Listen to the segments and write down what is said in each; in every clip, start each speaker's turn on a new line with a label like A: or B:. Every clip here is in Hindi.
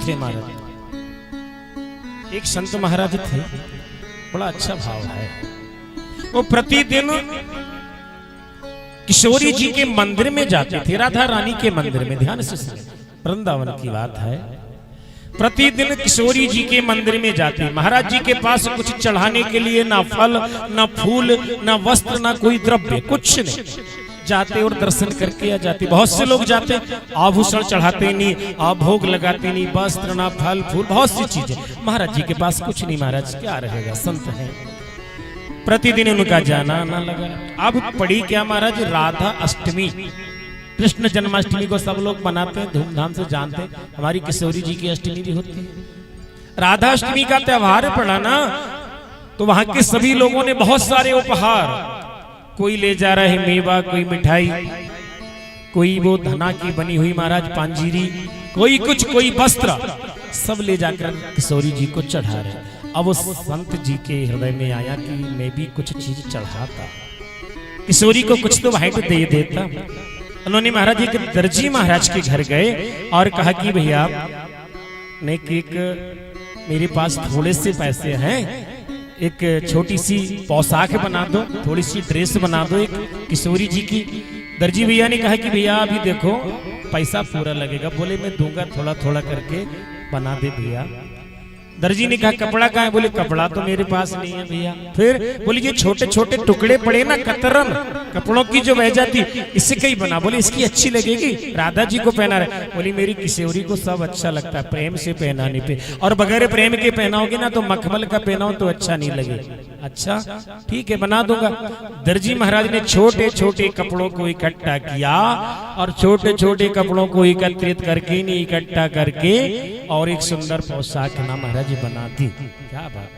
A: थे महाराज। एक संत महाराज थे, बड़ा अच्छा भाव है। वो प्रतिदिन किशोरी जी के मंदिर में जाते थे, राधा रानी के मंदिर में। ध्यान से सुनिए, वृंदावन की बात है। प्रतिदिन किशोरी जी के मंदिर में जाते, महाराज जी के पास कुछ चढ़ाने के लिए ना फल ना फूल ना वस्त्र ना कोई द्रव्य, कुछ नहीं। जाते और दर्शन करके आ जाते। बहुत से लोग जाते, आभूषण चढ़ाते नहीं, भोग लगाते नहीं, वस्त्र ना फल फूल, बहुत सी चीजें। महाराज जी के पास कुछ नहीं। महाराज क्या रहेगा, संत है। प्रतिदिन उनका जाना ना लगा। अब पड़ी क्या महाराज, राधा अष्टमी, कृष्ण जन्माष्टमी को सब लोग मनाते हैं, धूमधाम से जानते हैं। हमारी किशोरी जी की अष्टमी भी होती है। राधा अष्टमी का त्योहार पड़ा ना, तो वहां के सभी लोगों ने बहुत सारे उपहार, कोई ले जा रहा है मेवा, कोई मिठाई, कोई वो धना की बनी हुई महाराज पांजीरी, कोई कुछ, कोई वस्त्र, सब ले जाकर किशोरी जी को चढ़ा रहे। अब उस संत जी के हृदय में आया कि मैं भी कुछ चीज चढ़ाता, किशोरी को कुछ तो भेंट दे देता। उन्होंने महाराज जी के दर्जी महाराज के घर गए और कहा कि भैया एक मेरे पास थोड़े से पैसे हैं, एक छोटी सी पोशाक बना दो, थोड़ी सी ड्रेस बना दो एक किशोरी जी की। दर्जी भैया ने कहा कि भैया अभी देखो पैसा पूरा लगेगा। बोले मैं दूंगा, थोड़ा थोड़ा करके बना दे भैया। दर्जी ने कहा कपड़ा कहाँ है? बोले कपड़ा तो मेरे पास नहीं है भैया। फिर बोले ये छोटे छोटे टुकड़े पड़े ना कतरन, कपड़ों की जो वह जाती, इससे कहीं बना। बोले इसकी अच्छी लगेगी, राधा जी को पहना रहे। बोली मेरी किशोरी को सब अच्छा लगता है प्रेम से पहनाने पे, और बगैर प्रेम के पहनाओगे ना तो मखमल का पहनाओ तो अच्छा नहीं लगेगा। अच्छा ठीक है बना दूंगा। दर्जी महाराज ने छोटे छोटे कपड़ों को इकट्ठा किया और छोटे छोटे कपड़ों को एकत्रित करके इकट्ठा करके और एक सुंदर पोशाक ना महाराज बना दी। क्या बात,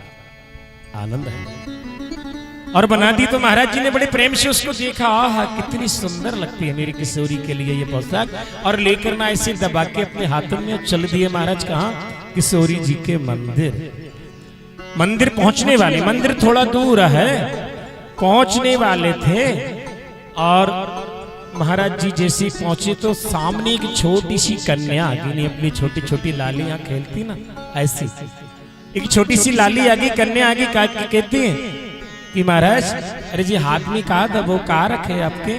A: आनंद है। और बना दी तो महाराज जी ने बड़े प्रेम से उसको देखा, आहा कितनी सुंदर लगती है मेरी किशोरी के लिए ये पोशाक, और लेकर ना ऐसे दबा के अपने हाथों में चल दिए महाराज। कहाँ? किशोरी जी के मंदिर। मंदिर पहुंचने वाले, मंदिर थोड़ा दूर है, पहुंचने वाले थे और महाराज जी जैसे पहुंचे तो सामने एक छोटी सी कन्या आगे, अपनी छोटी छोटी लालियां खेलती ना ऐसी, एक छोटी सी लाली आगे, कन्या आगे कहती है कि महाराज अरे जी हाथ में कहा था वो कहा रखे आपके?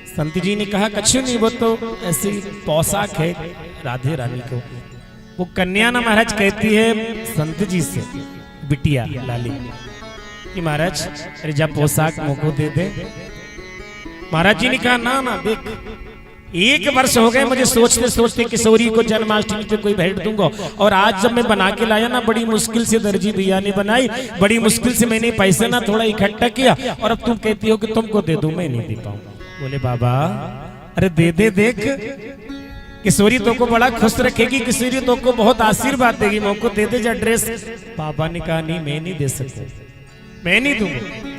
A: संत जी ने कहा कछु नहीं, वो तो ऐसी पोशाक है राधे रानी को। वो कन्या ना महाराज कहती है संत जी से, बिटिया लाली कि महाराज अरे जब पोशाक मुझको दे दे। महाराज जी ने कहा ना ना देख, 1 वर्ष हो गए मुझे सोचते सोचते किशोरी को जन्माष्टमी पे कोई भेंट दूंगा, और आज जब मैं बना के लाया ना, बड़ी मुश्किल से दर्जी भैया ने बनाई, बड़ी मुश्किल से मैंने पैसे ना थोड़ा इकट्ठा किया, और अब तुम कहती हो कि तुमको दे दूं, मैं नहीं दे पाऊं। बोले बाबा अरे दे दे, देख किशोरी तो को बड़ा खुश रखेगी, किशोरी तो को बहुत आशीर्वाद देगी, मुझको दे दे जा ड्रेस। बाबा ने कहा नहीं मैं नहीं दे सकता, मैं नहीं दूंगा।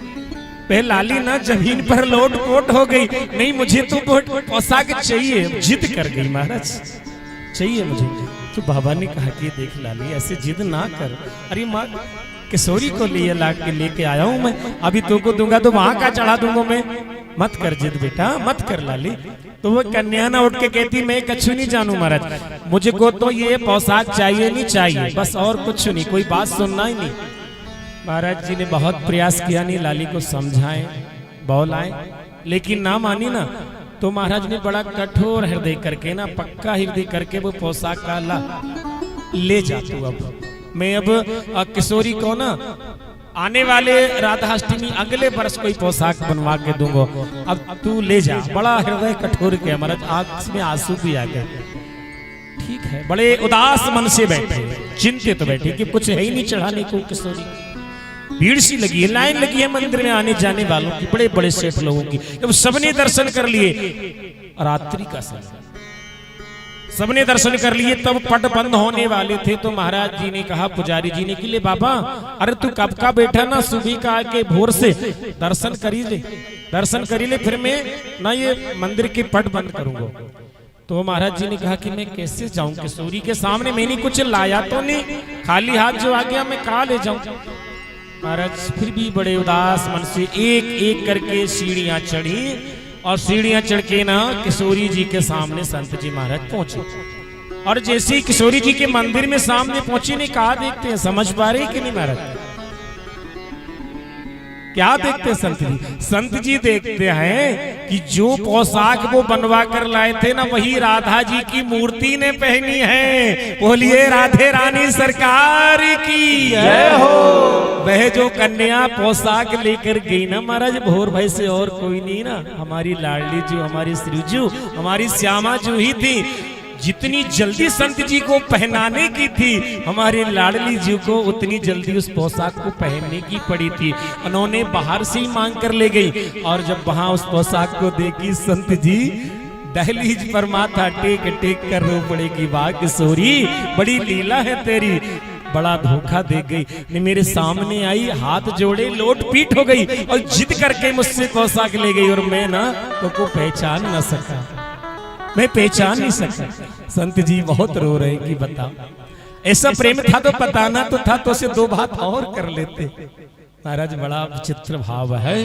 A: पहले लाली ना जमीन पर लोट पोट हो गई, नहीं मुझे तो पोशाक चाहिए, जिद कर गई महाराज चाहिए मुझे। तो बाबा ने कहा कि देख लाली ऐसे जिद ना कर, अरे माँ किशोरी को लिए ला के लेके आया हूं मैं, अभी तुमको दूंगा तो वहां का चढ़ा दूंगा मैं, मत कर जिद बेटा मत कर लाली। तो वो कन्या ना उठ के कहती मैं कछु नहीं जानू महाराज, मुझे को तो ये पोशाक चाहिए नहीं चाहिए बस, और कुछ नहीं, कोई बात सुनना ही नहीं। महाराज जी ने बहुत प्रयास किया नहीं लाली को समझाएं बौलाएं, लेकिन ना मानी ना, तो महाराज ने बड़ा कठोर हृदय करके ना, पक्का हृदय करके वो पोशाक का ले जा तू, अब मैं अब किशोरी को ना आने वाले राधाष्टमी अगले वर्ष कोई पोशाक बनवा के दूंगा, अब तू ले जा। बड़ा हृदय कठोर के महाराज, आंख में आंसू भी आ गए। ठीक है, बड़े उदास मन से बैठे, चिंतित बैठे कि कुछ है ही नहीं चढ़ाने को किशोरी। भीड़ सी लगी है, लाइन लगी है मंदिर में आने जाने वालों की, बड़े बड़े सेठ लोगों की। जब सबने दर्शन कर लिए, रात्रि का समय, सबने दर्शन कर लिए, तब पट बंद होने वाले थे, तो महाराज जी ने कहा पुजारी जी ने कि ले बाबा अरे तू कब का बैठा ना, सुबह का आके भोर से दर्शन करी ले, दर्शन करी ले, फिर मैं ना ये मंदिर के पट बंद करूंगा। तो महाराज जी ने कहा कि मैं कैसे जाऊं किशोरी के सामने, मैंने कुछ लाया तो नहीं, खाली हाथ जो आ गया मैं कहाँ ले जाऊं। महाराज फिर भी बड़े उदास मन से एक एक करके सीढ़ियां चढ़ी, और सीढ़ियां चढ़ के ना किशोरी जी के सामने संत जी महाराज पहुंचे। और जैसे ही किशोरी जी के मंदिर में सामने पहुंची ने कहा देखते हैं, समझ पा रहे कि नहीं महाराज? क्या देखते हैं संत जी? संत जी देखते हैं कि जो पोशाक वो बनवा कर लाए थे ना, वही राधा जी की मूर्ति ने पहनी है। बोलिए राधे रानी सरकार की जय हो। वह जो कन्या पोशाक लेकर गई ना महाराज, भोर भाई से और कोई नहीं ना, हमारी लाडली जी, हमारी श्रीजू, हमारी श्यामा जू ही थी। जितनी जल्दी संत जी को पहनाने की थी, हमारे लाडली जी को उतनी जल्दी उस पोशाक को पहनने की पड़ी थी। उन्होंने बाहर से ही मांग कर ले गई, और जब वहां उस पोशाक को देखी संत जी दहलीज पर माथा टेक टेक कर रो पड़े कि वाह किशोरी, बड़ी लीला है तेरी, बड़ा धोखा दे गई। ने मेरे सामने आई, हाथ जोड़े, लोट पीट हो गई और जिद करके मुझसे पोशाक ले गई, और मैं ना तो पहचान न सका, मैं पहचान नहीं सकता। संत जी बहुत रो रहे कि बताओ, ऐसा प्रेम था तो बताना तो था, तो से दो बात और कर लेते। महाराज बड़ा विचित्र भाव है।